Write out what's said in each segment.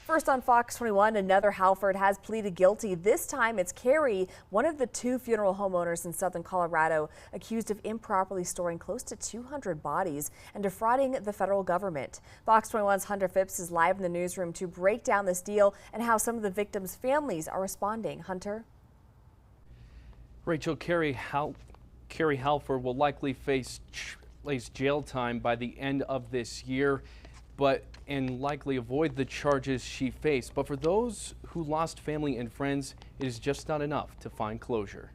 First on Fox 21, another Hallford has pleaded guilty. This time it's Carie, one of the two funeral homeowners in southern Colorado, accused of improperly storing close to 200 bodies and defrauding the federal government. Fox 21's Hunter Phipps is live in the newsroom to break down this deal and how some of the victims' families are responding. Hunter? Rachel, Carie Hallford will likely face jail time by the end of this year, and likely avoid the charges she faced. But for those who lost family and friends, it is just not enough to find closure.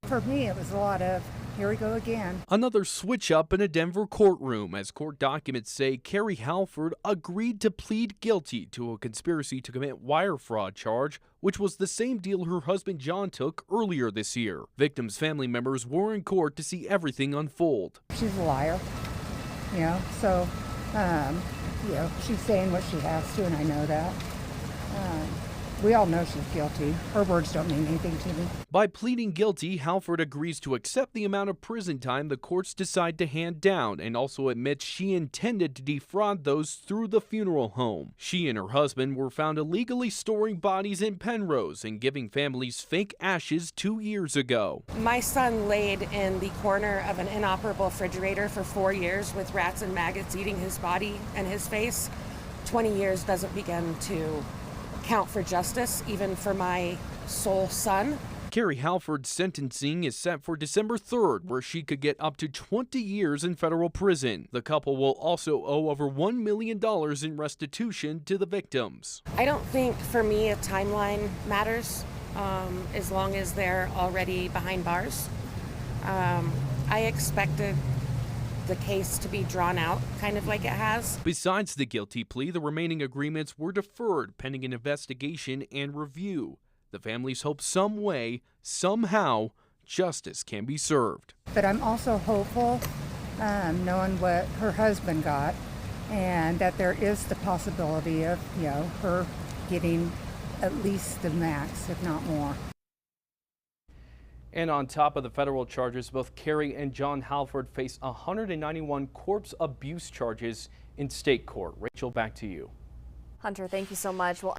For me, it was a lot of, here we go again. Another switch up in a Denver courtroom, as court documents say Carie Hallford agreed to plead guilty to a conspiracy to commit wire fraud charge, which was the same deal her husband John took earlier this year. Victims' family members were in court to see everything unfold. She's a liar, so, she's saying what she has to, and I know that. We all know she's guilty. Her words don't mean anything to me. By pleading guilty, Hallford agrees to accept the amount of prison time the courts decide to hand down, and also admits she intended to defraud those through the funeral home. She and her husband were found illegally storing bodies in Penrose and giving families fake ashes 2 years ago. My son laid in the corner of an inoperable refrigerator for 4 years with rats and maggots eating his body and his face. 20 years doesn't begin to count for justice, even for my sole son. Carie Hallford's sentencing is set for December 3rd, where she could get up to 20 years in federal prison. The couple will also owe over $1 million in restitution to the victims. I don't think, for me, a timeline matters, as long as they're already behind bars. I expected the case to be drawn out, kind of like it has. Besides the guilty plea, the remaining agreements were deferred pending an investigation and review. The families hope some way, somehow, justice can be served. But I'm also hopeful, knowing what her husband got, and that there is the possibility of, her getting at least the max, if not more. And on top of the federal charges, both Carie and John Hallford face 191 corpse abuse charges in state court. Rachel, back to you. Hunter, thank you so much. Well,